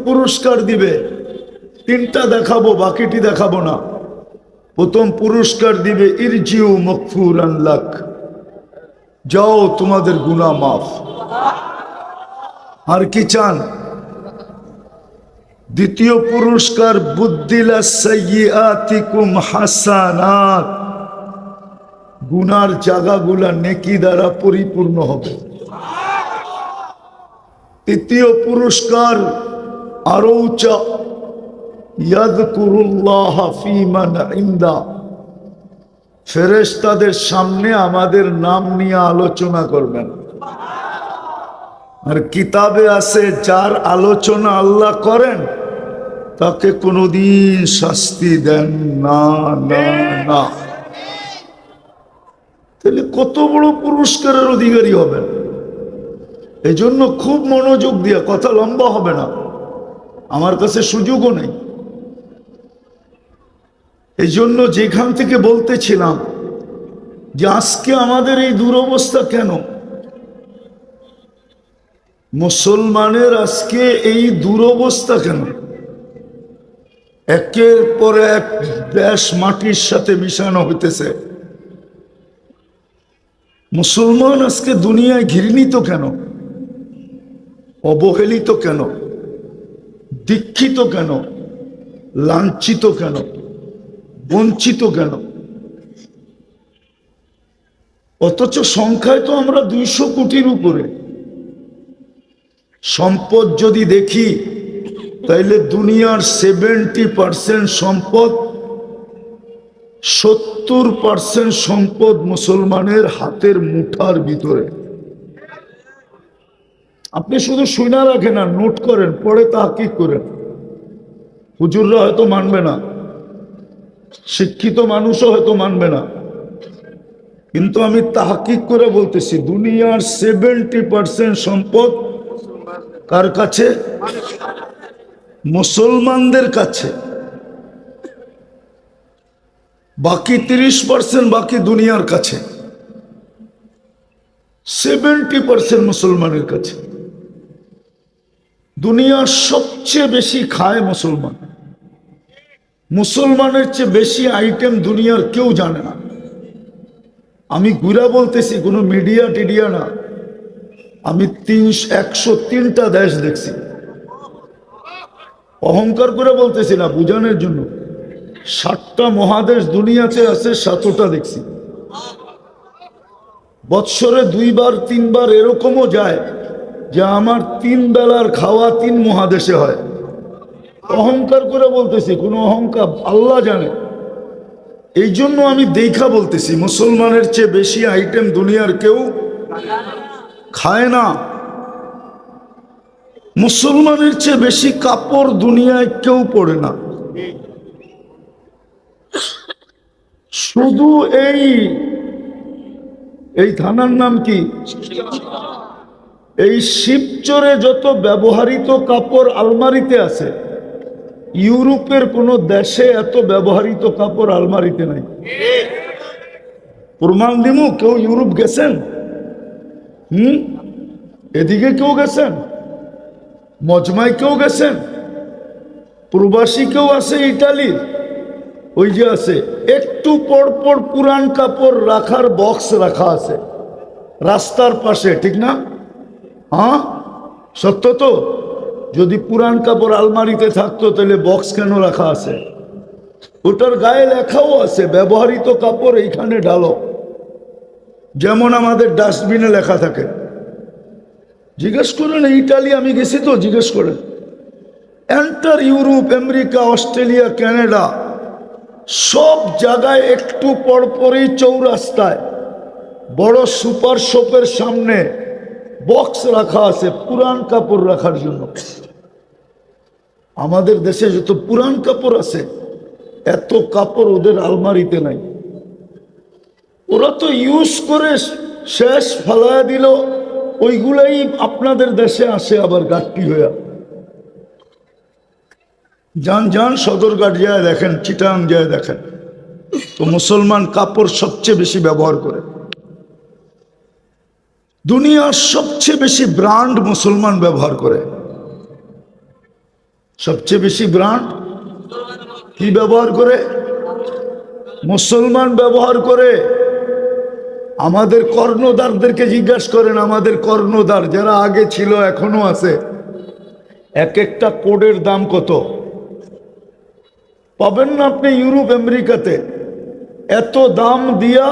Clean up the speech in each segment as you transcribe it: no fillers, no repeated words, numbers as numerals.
পুরস্কার দিবে, তিনটা দেখাবো, বাকিটি দেখাবো না। প্রথম পুরস্কার দিবে ইরজিউ মগফুরান লাক, যাও তোমাদের গুনাহ মাফ। আর কি চান? দ্বিতীয় পুরস্কার বুদ্দিলা সাইয়্যাতিকুম হাসানাত, গুনার জায়গাগুলা নেকি দ্বারা পরিপূর্ণ হবে। তৃতীয় পুরস্কার আরো উঁচা, ইয়াযকুরুল্লাহ ফী মান ইনদা, ফেরেশতাদের সামনে আমাদের নাম নিয়ে আলোচনা করবেন। আর কিতাবে আছে যার আলোচনা আল্লাহ করেন তাকে কোনোদিন শাস্তি দেন না না না। তাহলে কত বড় পুরস্কারের অধিকারী হবেন। এই জন্য খুব মনোযোগ দিয়া, কথা লম্বা হবে না, আমার কাছে সুযোগও নেই। এই জন্য যেখান থেকে বলতেছিলাম যে আজকে আমাদের এই দুরবস্থা কেন, মুসলমানের আজকে এই দুরবস্থা কেন? একের পর এক দেশ মাটির সাথে মিশানো হইতেছে। মুসলমান আজকে দুনিয়ায় ঘৃণিত কেন, অবহেলিত কেন, দীক্ষিত কেন, লাঞ্ছিত কেন, বঞ্চিত কেন? অথচ সংখ্যায় তো আমরা 200 কোটির উপরে। সম্পদ যদি দেখি তাইলে দুনিয়ার 70% সম্পদ, 70% সম্পদ মুসলমানের হাতের মুঠার ভিতরে। আপনি শুধু শুনে রাখেন আর নোট করেন, পরে তাহকিক করেন। হুজুররা হয়তো মানবে না, শিক্ষিত মানুষও হয়তো মানবে না, কিন্তু আমি তাহকিক করে বলতেছি দুনিয়ার 70% সম্পদ কার কাছে? মুসলমানদের কাছে। বাকি 30% বাকি দুনিয়ার কাছে, 70% মুসলমানের কাছে। দুনিয়ার সবচেয়ে বেশি খায় মুসলমান। মুসলমানের চেয়ে বেশি আইটেম দুনিয়ার কেউ জানে না। আমি ঘুরা বলতেছি, কোনো মিডিয়া টিডিয়া না। আমি 103টা দেশ দেখছি। অহংকার করে বলতেছি না, বুঝানোর জন্য। 7টা মহাদেশ দুনিয়াতে আছে, 7টা দেখছি। বৎসরে 2বার 3বার এরকমও যায় যে আমার 3 বেলার খাওয়া 3 মহাদেশে হয়। অহংকার করে বলতেছি, কোনো অহংকার, আল্লাহ জানে। এই জন্য আমি দেখা বলতেছি, মুসলমানের চেয়ে বেশি আইটেম দুনিয়ার কেউ খায় না। মুসলমানের চেয়ে বেশি কাপড় দুনিয়ায় কেউ পরে না। শুধু এই থানার নাম কি, এই শিবচরে যত ব্যবহৃত কাপড় আলমারিতে আছে, ইউরোপের কোন দেশে এত ব্যবহৃত কাপড় আলমারিতে নাই। প্রমাণ দিমু। কেউ ইউরোপ গেছেন? এদিকে কেউ গেছেন? মজমায় কেউ গেছেন? প্রবাসী কেউ আছে ইটালির? ওই যে আছে, একটু পর পর পুরান কাপড় রাখার বক্স রাখা আছে রাস্তার পাশে, ঠিক না? হ্যাঁ, সত্য তো। যদি পুরান কাপড় আলমারিতে থাকতো তাহলে বক্স কেন রাখা আছে? ওটার গায়ে লেখাও আছে ব্যবহৃত কাপড় এইখানে ঢালো, যেমন আমাদের ডাস্টবিনে লেখা থাকে। জিজ্ঞেস করেন ইটালি, আমি গেছি তো, জিজ্ঞেস করেন। Enter Europe, America, Australia, Canada, সব জায়গায় একটু পরপরই চৌরাস্তায় বড় সুপার শপের সামনে বক্স রাখা আছে পুরান কাপড় রাখার জন্য। আমাদের দেশে যত পুরান কাপড় আছে, এত কাপড় ওদের আলমারিতে নাই। ওরা তো ইউজ করে শেষ ফালায়া দিল, ওইগুলাই আপনাদের দেশে আসে আবার গাট্টি হইয়া। যান সদরঘাট যায় দেখেন, চিটাং যায় দেখেন, তো মুসলমান কাপড় সবচেয়ে বেশি ব্যবহার করে। দুনিয়ার সবচেয়ে বেশি ব্র্যান্ড মুসলমান ব্যবহার করে। সবচেয়ে বেশি ব্র্যান্ড কি ব্যবহার করে? মুসলমান ব্যবহার করে। আমাদের কর্ণধারদেরকে জিজ্ঞাসা করেন, আমাদের কর্ণধার যারা আগে ছিল এখনো আছে, এক একটা কোডের দাম কত পাবেন না আপনি ইউরোপ আমেরিকাতে। এত দাম দিয়া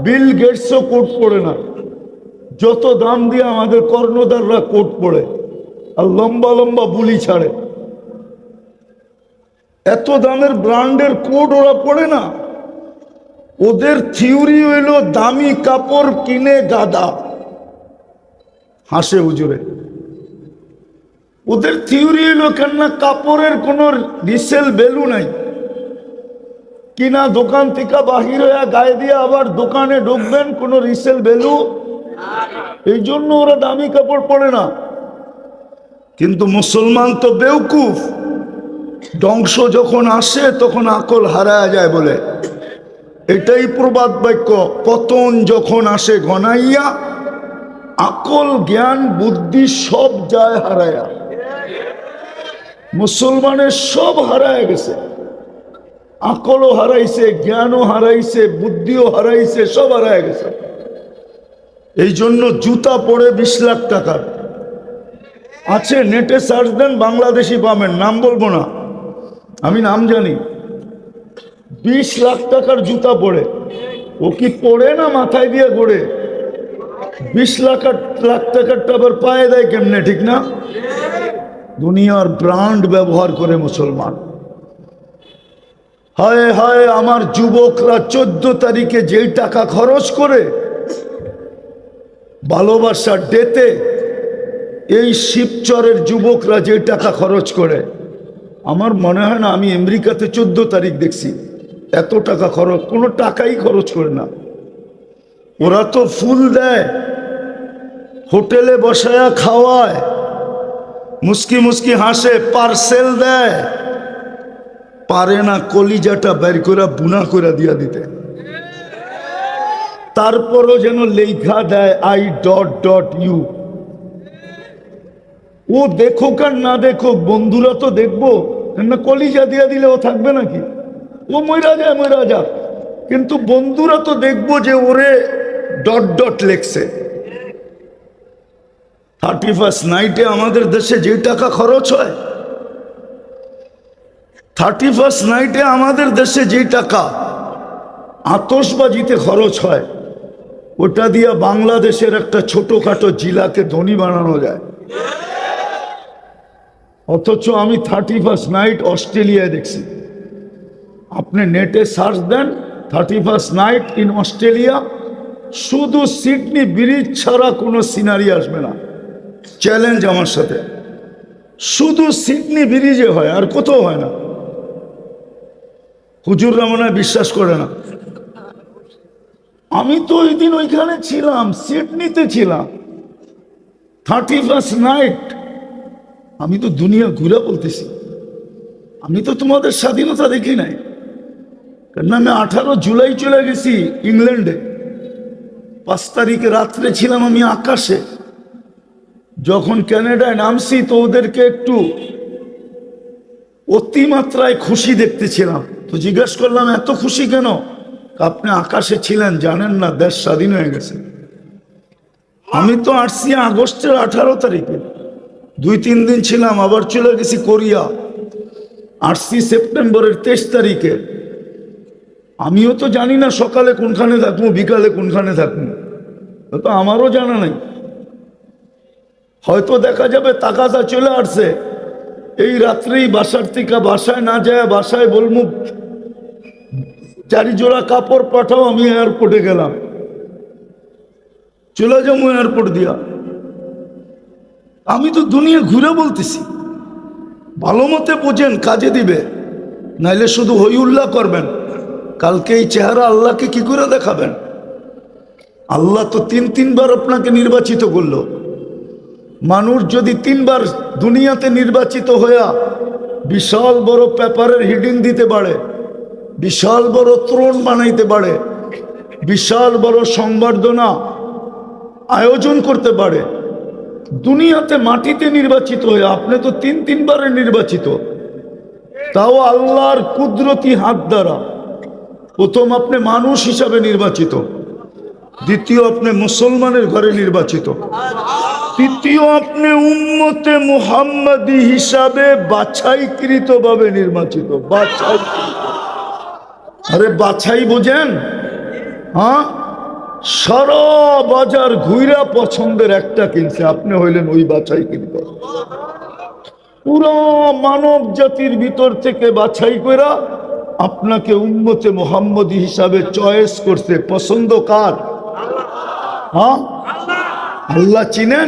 বিল গেটসও কোট পড়ে না, যত দাম দিয়ে আমাদের কর্ণধাররা কোট পড়ে আর লম্বা লম্বা বুলি ছাড়ে। এত দামের ব্র্যান্ডের কোট ওরা পড়ে না। ওদের থিওরি হইল দামি কাপড় কিনে গাদা। হাসে হুজুরে। ওদের থিওরি হইল কেননা কাপড়ের কোনো রিসেল ভ্যালু নাই, কিনা দোকান থেকে বাহির হয়ে গায়ে দিয়ে আবার দোকানে ঢুকবেন, কোনো রিসেল ভ্যালু। এই জন্য ওরা দামি কাপড় পরে না। কিন্তু মুসলমান তো বেউকুফ, ধ্বংস যখন আসে তখন আকল হারায় যায় বলে। এটাই প্রবাদ বাক্য, পতন যখন আসে ঘনাইয়া, আকল জ্ঞান বুদ্ধি সব যায় হারায়া। মুসলমানের সব হারায় গেছে, আকলও হারাইছে, জ্ঞানও হারাইছে, বুদ্ধিও হারাইছে, সব হারায় গেছে। এই জন্য জুতা পড়ে 20 লাখ টাকার আছে, নেটে সার্চ দেন বাংলাদেশি পাবেন, নাম বলবো না, আমি নাম জানি। 20 লাখ টাকার জুতা পড়ে। ও কি পড়ে না মাথায় দিয়ে ঘোরে? 20 লাখ টাকার টাকার পায়ে দেয় কেমনে, ঠিক না? দুনিয়ার ব্র্যান্ড ব্যবহার করে মুসলমান। হায় হায়, আমার যুবকরা 14 তারিখে যেই টাকা খরচ করে ভালোবাসার ডেতে, এই শিবচরের যুবকরা যে টাকা খরচ করে, আমার মনে হয় না আমি আমেরিকাতে 14 তারিখ দেখছি এত টাকা খরচ। কোনো টাকাই খরচ করে না। ওরা তো ফুল দেয়, হোটেলে বসায়া খাওয়ায়, মুস্কি মুস্কি হাসে, পার্সেল দেয়, পারে না কলিজাটা বের করে বুনা করে দিয়া দিতে। তারপরও যেন লেখা দেয় I.U। ও দেখুক আর না দেখুক, বন্ধুরা তো দেখবো না, কলিজা দিয়া দিলে ও থাকবে নাকি? ও মইরা যাক, কিন্তু বন্ধুরা তো দেখবো যে ওরে ... লেখছে। 31st নাইটে আমাদের দেশে যে টাকা খরচ হয়, 31st নাইটে আমাদের দেশে যে টাকা আতশবাজিতে খরচ হয়, ওটা দিয়া বাংলাদেশের একটা ছোটখাটো জেলাকে ধনী বানানো যায়। অথচ আমি 31st নাইট অস্ট্রেলিয়ায় দেখছি। আপনি নেটে সার্চ দেন 31st নাইট ইন অস্ট্রেলিয়া, শুধু সিডনি ব্রিজ ছাড়া কোনো সিনারি আসবে না। চ্যালেঞ্জ আমার সাথে, শুধু সিডনি ব্রিজে হয়, আর কোথাও হয় না। হুজুররা মনে হয় বিশ্বাস করে না। আমি তো ওই দিন ওইখানে ছিলাম, সিডনিতে ছিলাম, 31st নাইট। আমি তো দুনিয়া ঘুরে বলতেছি, আমি তো তোমাদের স্বাধীনতা দেখি নাই। কারণ আমি 18 জুলাই চলে গেছি ইংল্যান্ডে, 5 তারিখে রাত্রে ছিলাম আমি আকাশে। যখন ক্যানাডায় নামছি তো ওদেরকে একটু অতিমাত্রায় খুশি দেখতেছিলাম। তো জিজ্ঞেস করলাম এত খুশি কেন? আপনি আকাশে ছিলেন, জানেন না দেশ স্বাধীন হয়ে গেছে। আমি তো আসছি আগস্টের 18 তারিখে, 2-3 দিন ছিলাম, আবার চলে গেছি কোরিয়া। আসছি সেপ্টেম্বরের 23 তারিখে। আমিও তো জানি না সকালে কোনখানে থাকবো, বিকালে কোনখানে থাকবো, তো আমারও জানা নাই। হয়তো দেখা যাবে তাকাদা চলে আসছে, এই রাত্রেই বাসার থেকে বাসায় না যায়, বাসায় বলবো 4 জোড়া কাপড় পাঠাও, আমি এয়ারপোর্টে গেলাম, চলে যাবো এয়ারপোর্ট দিয়া। আমি তো দুনিয়া ঘুরে বলতেছি, ভালো মতে বোঝেন, কাজে দিবে, নাইলে শুধু হই উল্লাহ করবেন। কালকে এই চেহারা আল্লাহকে কি করে দেখাবেন? আল্লাহ তো 3 বার আপনাকে নির্বাচিত করলো। মানুষ যদি 3 বার দুনিয়াতে নির্বাচিত হইয়া বিশাল বড় পেপারের হিডিং দিতে পারে, বিশাল বড় ত্রণ বানাইতে পারে, বিশাল বড় সংবর্ধনা আয়োজন করতে পারে, দুনিয়াতে মাটিতে নির্বাচিত হয়ে, আপনি তো তিনবারে নির্বাচিত, তাও আল্লাহর কুদরতি হাত দ্বারা। প্রথম আপনি মানুষ হিসাবে নির্বাচিত, দ্বিতীয় আপনি মুসলমানের ঘরে নির্বাচিত, তৃতীয় আপনি উম্মতে মুহাম্মাদি হিসাবে বাছাইকৃত ভাবে নির্বাচিত। বাছাই, আরে বাছাই বুঝেন? হ্যাঁ, সারা বাজার ঘুরা পছন্দের একটা কিনছে, আপনি হইলেন ওই বাছাইকৃত। পুরো মানব জাতির ভিতর থেকে বাছাই করা আপনাকে উম্মতে মুহাম্মদি হিসাবে চয়েস করছে। পছন্দ কার? হ্যাঁ, আল্লাহ চিনেন।